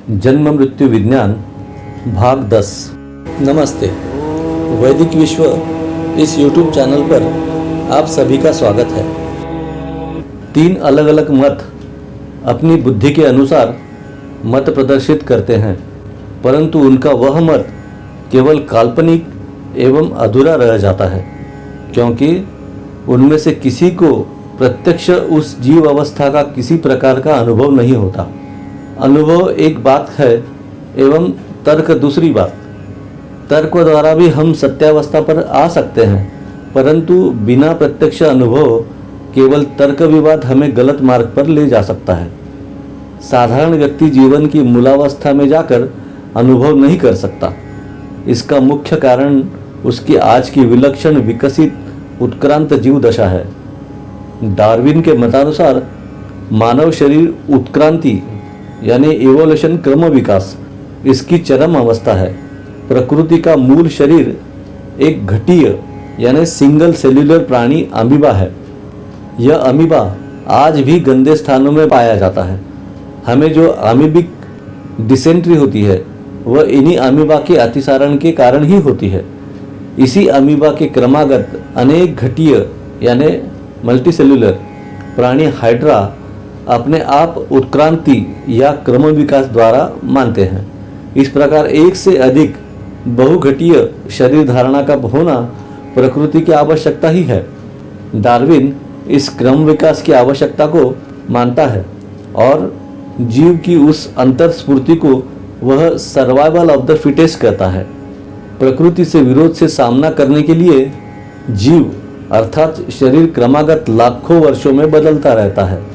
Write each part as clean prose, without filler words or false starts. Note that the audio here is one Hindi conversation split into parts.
जन्म मृत्यु विज्ञान भाग 10। नमस्ते। वैदिक विश्व इस YouTube चैनल पर आप सभी का स्वागत है। 3 अलग अलग मत अपनी बुद्धि के अनुसार मत प्रदर्शित करते हैं, परंतु उनका वह मत केवल काल्पनिक एवं अधूरा रह जाता है, क्योंकि उनमें से किसी को प्रत्यक्ष उस जीव अवस्था का किसी प्रकार का अनुभव नहीं होता। अनुभव एक बात है एवं तर्क दूसरी बात। तर्क द्वारा भी हम सत्यावस्था पर आ सकते हैं, परंतु बिना प्रत्यक्ष अनुभव केवल तर्क विवाद हमें गलत मार्ग पर ले जा सकता है। साधारण व्यक्ति जीवन की मूलावस्था में जाकर अनुभव नहीं कर सकता। इसका मुख्य कारण उसकी आज की विलक्षण विकसित उत्क्रांत जीव दशा है। डार्विन के मतानुसार मानव शरीर उत्क्रांति यानी इवोल्यूशन क्रम विकास इसकी चरम अवस्था है। प्रकृति का मूल शरीर एक घटीय यानी सिंगल सेल्यूलर प्राणी अमीबा है। यह अमीबा आज भी गंदे स्थानों में पाया जाता है। हमें जो अमीबिक डिसेंट्री होती है वह इन्हीं अमीबा के अतिसारण के कारण ही होती है। इसी अमीबा के क्रमागत अनेक घटीय यानी मल्टीसेल्यूलर प्राणी हाइड्रा अपने आप उत्क्रांति या क्रम विकास द्वारा मानते हैं। इस प्रकार एक से अधिक बहुघटीय शरीर धारणा का होना प्रकृति की आवश्यकता ही है। डार्विन इस क्रम विकास की आवश्यकता को मानता है और जीव की उस अंतर स्फूर्ति को वह सर्वाइवल ऑफ द फिटेस्ट कहता है। प्रकृति से विरोध से सामना करने के लिए जीव अर्थात शरीर क्रमागत लाखों वर्षों में बदलता रहता है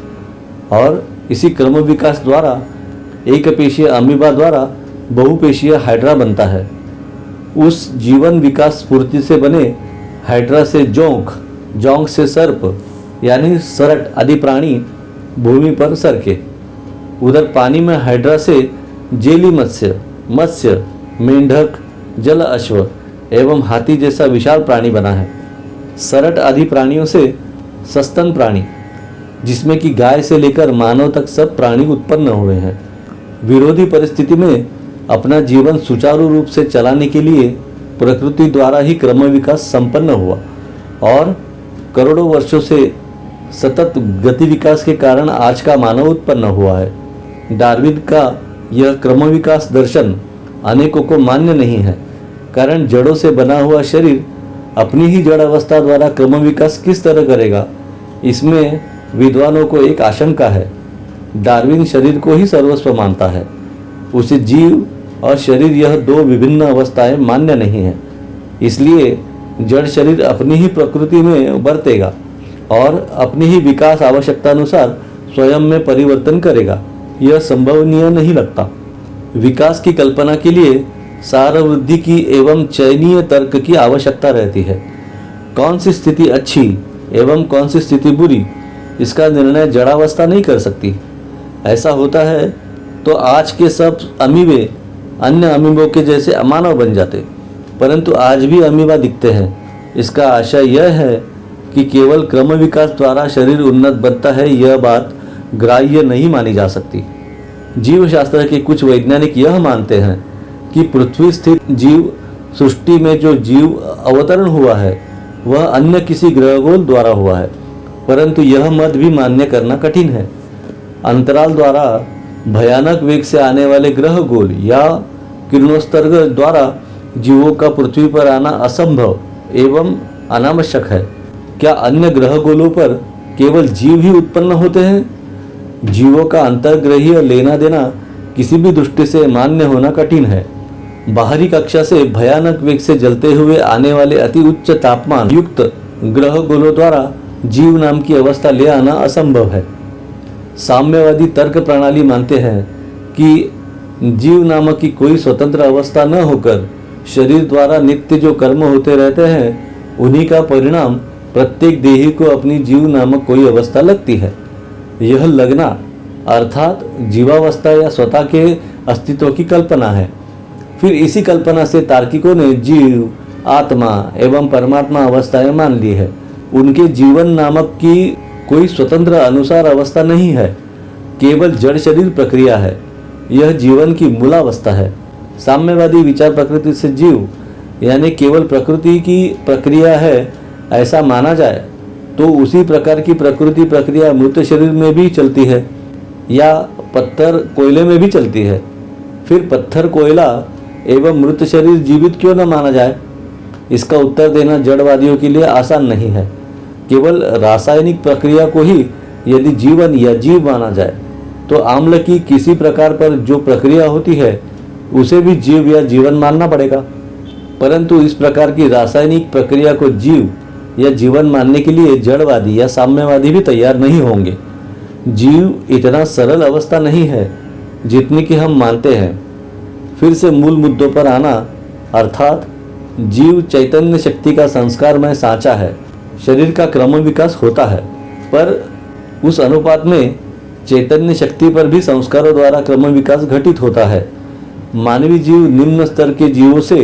और इसी क्रम विकास द्वारा एक पेशीय अमीबा द्वारा बहुपेशीय हाइड्रा बनता है। उस जीवन विकास स्फूर्ति से बने हाइड्रा से जोंक, जोंक से सर्प यानी सरट आदि प्राणी भूमि पर सरके। उधर पानी में हाइड्रा से जेली मत्स्य, मेंढक, जल अश्व एवं हाथी जैसा विशाल प्राणी बना है। सरट आदि प्राणियों से सस्तन प्राणी, जिसमें कि गाय से लेकर मानव तक सब प्राणी उत्पन्न हुए हैं। विरोधी परिस्थिति में अपना जीवन सुचारू रूप से चलाने के लिए प्रकृति द्वारा ही क्रम विकास संपन्न हुआ और करोड़ों वर्षों से सतत गति विकास के कारण आज का मानव उत्पन्न हुआ है। डार्विन का यह क्रम विकास दर्शन अनेकों को मान्य नहीं है, कारण जड़ों से बना हुआ शरीर अपनी ही जड़ अवस्था द्वारा क्रम विकास किस तरह करेगा, इसमें विद्वानों को एक आशंका है। डार्विन शरीर को ही सर्वस्व मानता है। उसे जीव और शरीर यह 2 विभिन्न अवस्थाएं मान्य नहीं है। इसलिए जड़ शरीर अपनी ही प्रकृति में बरतेगा और अपनी ही विकास आवश्यकता अनुसार स्वयं में परिवर्तन करेगा। यह संभवनीय नहीं लगता। विकास की कल्पना के लिए सारवृद्धि की एवं चयनीय तर्क की आवश्यकता रहती है। कौन सी स्थिति अच्छी एवं कौन सी स्थिति बुरी, इसका निर्णय जड़ावस्था नहीं कर सकती। ऐसा होता है तो आज के सब अमीबे अन्य अमीबों के जैसे अमानव बन जाते, परंतु आज भी अमीबा दिखते हैं। इसका आशय यह है कि केवल क्रम विकास द्वारा शरीर उन्नत बनता है, यह बात ग्राह्य नहीं मानी जा सकती। जीव शास्त्र के कुछ वैज्ञानिक यह मानते हैं कि पृथ्वी स्थित जीव सृष्टि में जो जीव अवतरण हुआ है वह अन्य किसी ग्रहगोल द्वारा हुआ है, परंतु यह मत भी मान्य करना कठिन है। अंतराल द्वारा भयानक वेग से आने वाले ग्रह गोल या किरणोत्सर्ग द्वारा जीवों का पृथ्वी पर आना असंभव एवं अनावश्यक है। क्या अन्य ग्रह गोलों पर केवल जीव ही उत्पन्न होते हैं? जीवों का अंतर्ग्रहीय लेना देना किसी भी दृष्टि से मान्य होना कठिन है। बाहरी कक्षा से भयानक वेग से जलते हुए आने वाले अति उच्च तापमान युक्त ग्रह गोलों द्वारा जीव नाम की अवस्था ले आना असंभव है। साम्यवादी तर्क प्रणाली मानते हैं कि जीव नामक की कोई स्वतंत्र अवस्था न होकर शरीर द्वारा नित्य जो कर्म होते रहते हैं उन्हीं का परिणाम प्रत्येक देही को अपनी जीव नामक कोई अवस्था लगती है। यह लगना अर्थात जीवावस्था या स्वतः के अस्तित्व की कल्पना है। फिर इसी कल्पना से तार्किकों ने जीव, आत्मा एवं परमात्मा अवस्थाएं मान ली है। उनके जीवन नामक की कोई स्वतंत्र अनुसार अवस्था नहीं है, केवल जड़ शरीर प्रक्रिया है। यह जीवन की मूलावस्था है। साम्यवादी विचार प्रकृति से जीव यानी केवल प्रकृति की प्रक्रिया है ऐसा माना जाए तो उसी प्रकार की प्रकृति प्रक्रिया मृत शरीर में भी चलती है या पत्थर कोयले में भी चलती है। फिर पत्थर कोयला एवं मृत शरीर जीवित क्यों न माना जाए? इसका उत्तर देना जड़वादियों के लिए आसान नहीं है। केवल रासायनिक प्रक्रिया को ही यदि जीवन या जीव माना जाए तो आम्ल की किसी प्रकार पर जो प्रक्रिया होती है उसे भी जीव या जीवन मानना पड़ेगा। परंतु इस प्रकार की रासायनिक प्रक्रिया को जीव या जीवन मानने के लिए जड़वादी या साम्यवादी भी तैयार नहीं होंगे। जीव इतना सरल अवस्था नहीं है जितनी कि हम मानते हैं। फिर से मूल मुद्दों पर आना, अर्थात जीव चैतन्य शक्ति का संस्कारमय सांचा है। शरीर का क्रम विकास होता है पर उस अनुपात में चैतन्य शक्ति पर भी संस्कारों द्वारा क्रम विकास घटित होता है। मानवीय जीव निम्न स्तर के जीवों से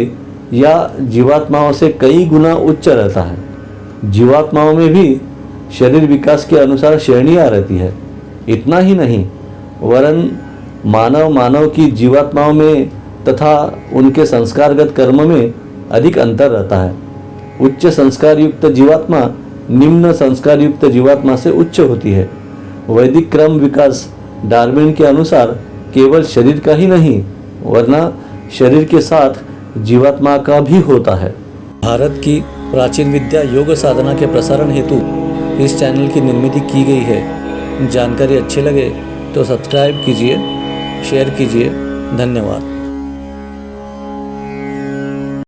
या जीवात्माओं से कई गुना उच्च रहता है। जीवात्माओं में भी शरीर विकास के अनुसार श्रेणियां रहती है। इतना ही नहीं वरन मानव की जीवात्माओं में तथा उनके संस्कारगत कर्म में अधिक अंतर रहता है। उच्च संस्कार युक्त जीवात्मा निम्न संस्कार युक्त जीवात्मा से उच्च होती है। वैदिक क्रम विकास डार्विन के अनुसार केवल शरीर का ही नहीं वरना शरीर के साथ जीवात्मा का भी होता है। भारत की प्राचीन विद्या योग साधना के प्रसारण हेतु इस चैनल की निर्मित की गई है। जानकारी अच्छी लगे तो सब्सक्राइब कीजिए, शेयर कीजिए। धन्यवाद।